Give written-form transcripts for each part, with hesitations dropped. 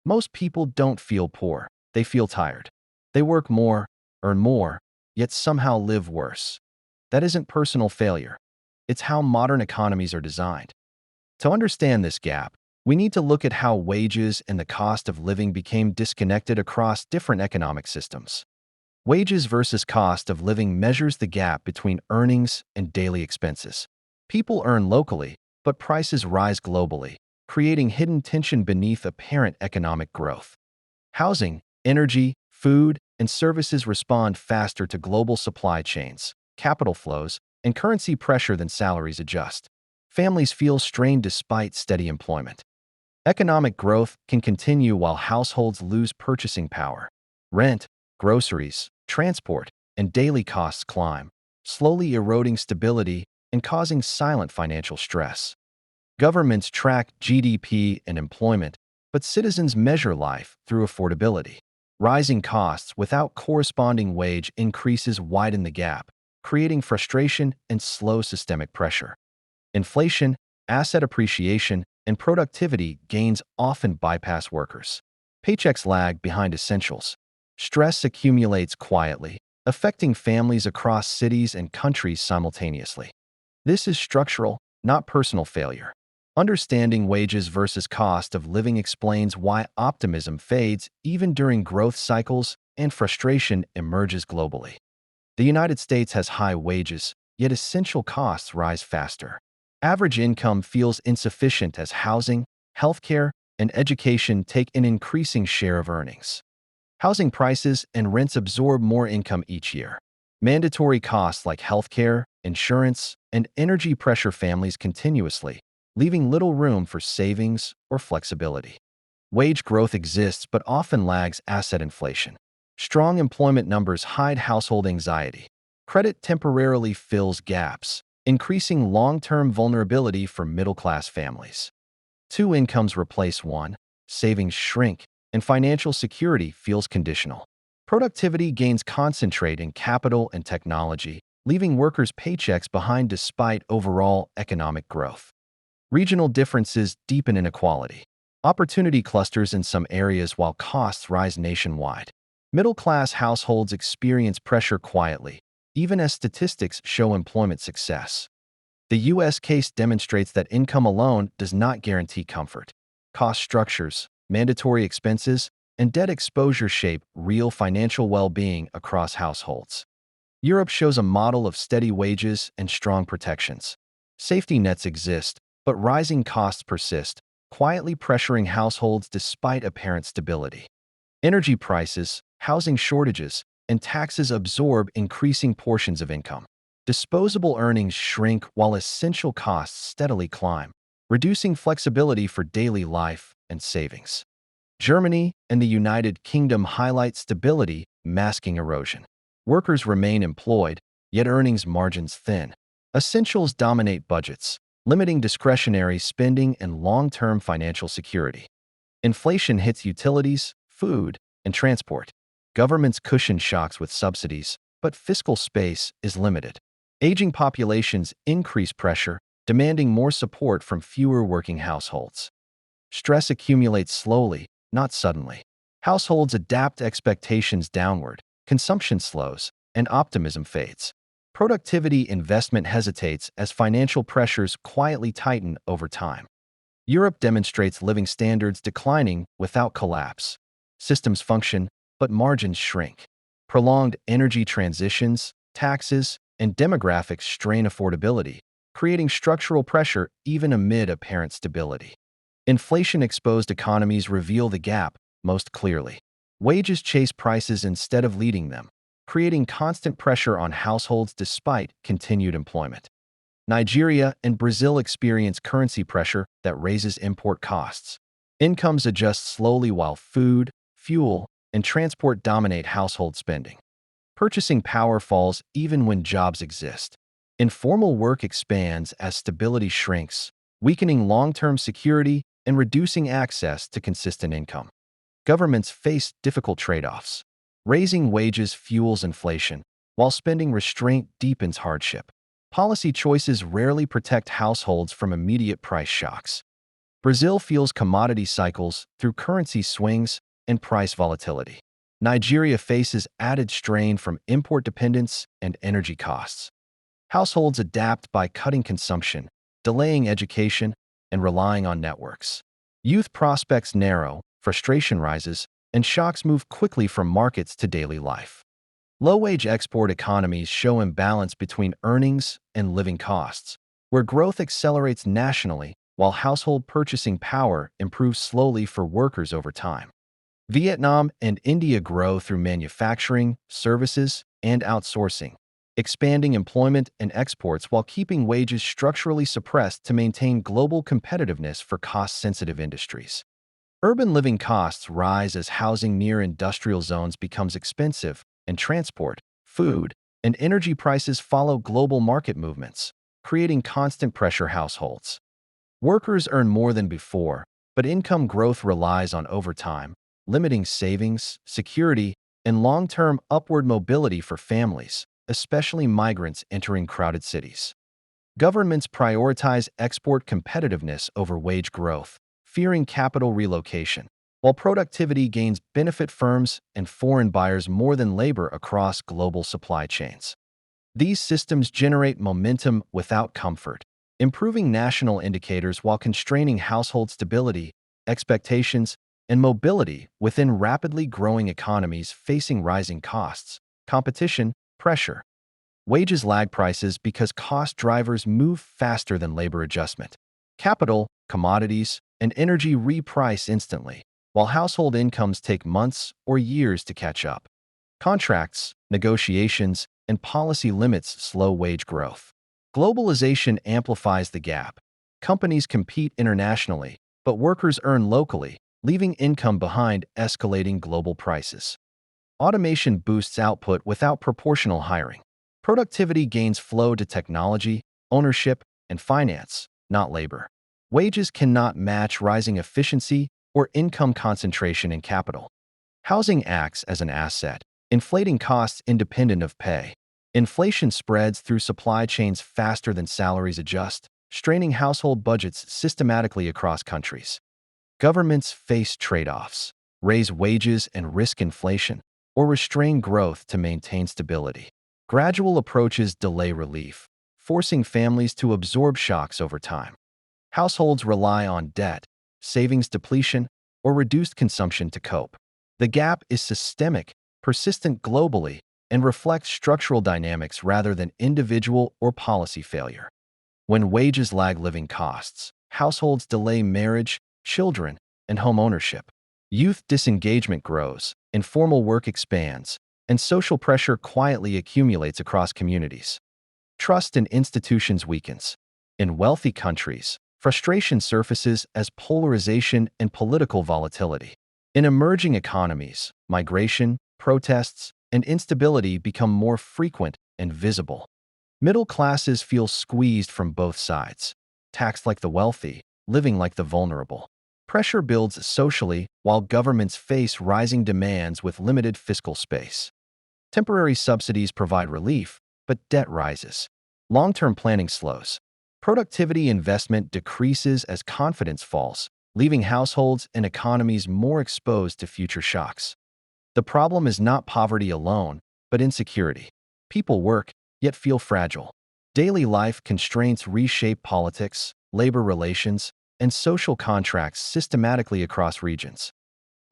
Most people don't feel poor, they feel tired. They work more, earn more, yet somehow live worse. That isn't personal failure. It's how modern economies are designed. To understand this gap, we need to look at how wages and the cost of living became disconnected across different economic systems. Wages versus cost of living measures the gap between earnings and daily expenses. People earn locally, but prices rise globally, creating hidden tension beneath apparent economic growth. Housing, energy, food, and services respond faster to global supply chains, capital flows, and currency pressure than salaries adjust. Families feel strained despite steady employment. Economic growth can continue while households lose purchasing power. Rent, groceries, transport, and daily costs climb, slowly eroding stability and causing silent financial stress. Governments track GDP and employment, but citizens measure life through affordability. Rising costs without corresponding wage increases widen the gap, creating frustration and slow systemic pressure. Inflation, asset appreciation, and productivity gains often bypass workers. Paychecks lag behind essentials. Stress accumulates quietly, affecting families across cities and countries simultaneously. This is structural, not personal failure. Understanding wages versus cost of living explains why optimism fades even during growth cycles and frustration emerges globally. The United States has high wages, yet essential costs rise faster. Average income feels insufficient as housing, healthcare, and education take an increasing share of earnings. Housing prices and rents absorb more income each year. Mandatory costs like healthcare, insurance, and energy pressure families continuously, leaving little room for savings or flexibility. Wage growth exists but often lags asset inflation. Strong employment numbers hide household anxiety. Credit temporarily fills gaps, increasing long-term vulnerability for middle-class families. Two incomes replace one, savings shrink, and financial security feels conditional. Productivity gains concentrate in capital and technology, leaving workers' paychecks behind despite overall economic growth. Regional differences deepen inequality. Opportunity clusters in some areas while costs rise nationwide. Middle-class households experience pressure quietly, even as statistics show employment success. The U.S. case demonstrates that income alone does not guarantee comfort. Cost structures, mandatory expenses, and debt exposure shape real financial well-being across households. Europe shows a model of steady wages and strong protections. Safety nets exist, but rising costs persist, quietly pressuring households despite apparent stability. Energy prices, housing shortages, and taxes absorb increasing portions of income. Disposable earnings shrink while essential costs steadily climb, reducing flexibility for daily life and savings. Germany and the United Kingdom highlight stability, masking erosion. Workers remain employed, yet earnings margins thin. Essentials dominate budgets, limiting discretionary spending and long-term financial security. Inflation hits utilities, food, and transport. Governments cushion shocks with subsidies, but fiscal space is limited. Aging populations increase pressure, demanding more support from fewer working households. Stress accumulates slowly, not suddenly. Households adapt expectations downward, consumption slows, and optimism fades. Productivity investment hesitates as financial pressures quietly tighten over time. Europe demonstrates living standards declining without collapse. Systems function, but margins shrink. Prolonged energy transitions, taxes, and demographics strain affordability, creating structural pressure even amid apparent stability. Inflation-exposed economies reveal the gap most clearly. Wages chase prices instead of leading them, creating constant pressure on households despite continued employment. Nigeria and Brazil experience currency pressure that raises import costs. Incomes adjust slowly while food, fuel, and transport dominate household spending. Purchasing power falls even when jobs exist. Informal work expands as stability shrinks, weakening long-term security and reducing access to consistent income. Governments face difficult trade-offs. Raising wages fuels inflation, while spending restraint deepens hardship. Policy choices rarely protect households from immediate price shocks. Brazil feels commodity cycles through currency swings and price volatility. Nigeria faces added strain from import dependence and energy costs. Households adapt by cutting consumption, delaying education, and relying on networks. Youth prospects narrow, frustration rises, and shocks move quickly from markets to daily life. Low-wage export economies show imbalance between earnings and living costs, where growth accelerates nationally while household purchasing power improves slowly for workers over time. Vietnam and India grow through manufacturing, services, and outsourcing, expanding employment and exports while keeping wages structurally suppressed to maintain global competitiveness for cost-sensitive industries. Urban living costs rise as housing near industrial zones becomes expensive, and transport, food, and energy prices follow global market movements, creating constant pressure households. Workers earn more than before, but income growth relies on overtime, limiting savings, security, and long-term upward mobility for families, especially migrants entering crowded cities. Governments prioritize export competitiveness over wage growth, fearing capital relocation, while productivity gains benefit firms and foreign buyers more than labor across global supply chains. These systems generate momentum without comfort, improving national indicators while constraining household stability, expectations, and mobility within rapidly growing economies facing rising costs, competition, pressure. Wages lag prices because cost drivers move faster than labor adjustment. Capital, commodities, and energy reprice instantly, while household incomes take months or years to catch up. Contracts, negotiations, and policy limits slow wage growth. Globalization amplifies the gap. Companies compete internationally, but workers earn locally, leaving income behind escalating global prices. Automation boosts output without proportional hiring. Productivity gains flow to technology, ownership, and finance, not labor. Wages cannot match rising efficiency or income concentration in capital. Housing acts as an asset, inflating costs independent of pay. Inflation spreads through supply chains faster than salaries adjust, straining household budgets systematically across countries. Governments face trade-offs, raise wages and risk inflation, or restrain growth to maintain stability. Gradual approaches delay relief, forcing families to absorb shocks over time. Households rely on debt, savings depletion, or reduced consumption to cope. The gap is systemic, persistent globally, and reflects structural dynamics rather than individual or policy failure. When wages lag living costs, households delay marriage, children, and home ownership. Youth disengagement grows, informal work expands, and social pressure quietly accumulates across communities. Trust in institutions weakens. In wealthy countries, frustration surfaces as polarization and political volatility. In emerging economies, migration, protests, and instability become more frequent and visible. Middle classes feel squeezed from both sides, taxed like the wealthy, living like the vulnerable. Pressure builds socially while governments face rising demands with limited fiscal space. Temporary subsidies provide relief, but debt rises. Long-term planning slows. Productivity investment decreases as confidence falls, leaving households and economies more exposed to future shocks. The problem is not poverty alone, but insecurity. People work, yet feel fragile. Daily life constraints reshape politics, labor relations, and social contracts systematically across regions.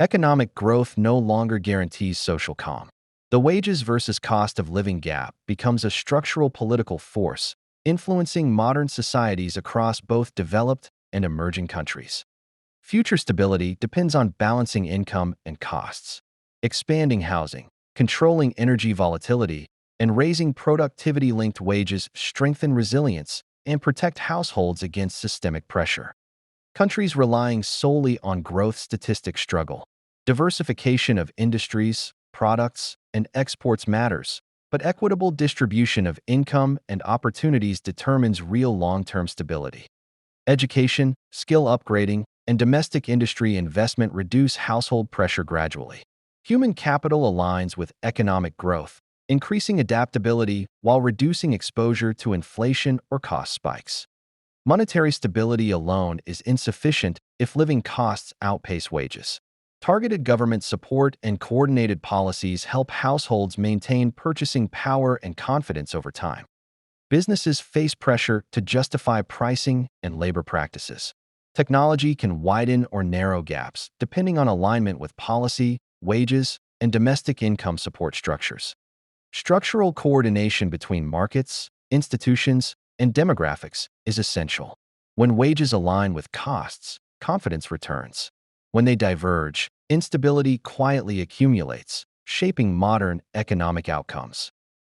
Economic growth no longer guarantees social calm. The wages versus cost of living gap becomes a structural political force, influencing modern societies across both developed and emerging countries. Future stability depends on balancing income and costs, expanding housing, controlling energy volatility, and raising productivity-linked wages strengthen resilience and protect households against systemic pressure. Countries relying solely on growth statistics struggle. Diversification of industries, products, and exports matters, but equitable distribution of income and opportunities determines real long-term stability. Education, skill upgrading, and domestic industry investment reduce household pressure gradually. Human capital aligns with economic growth, increasing adaptability while reducing exposure to inflation or cost spikes. Monetary stability alone is insufficient if living costs outpace wages. Targeted government support and coordinated policies help households maintain purchasing power and confidence over time. Businesses face pressure to justify pricing and labor practices. Technology can widen or narrow gaps depending on alignment with policy, wages, and domestic income support structures. Structural coordination between markets, institutions, and demographics is essential. When wages align with costs, confidence returns. When they diverge, instability quietly accumulates, shaping modern economic outcomes.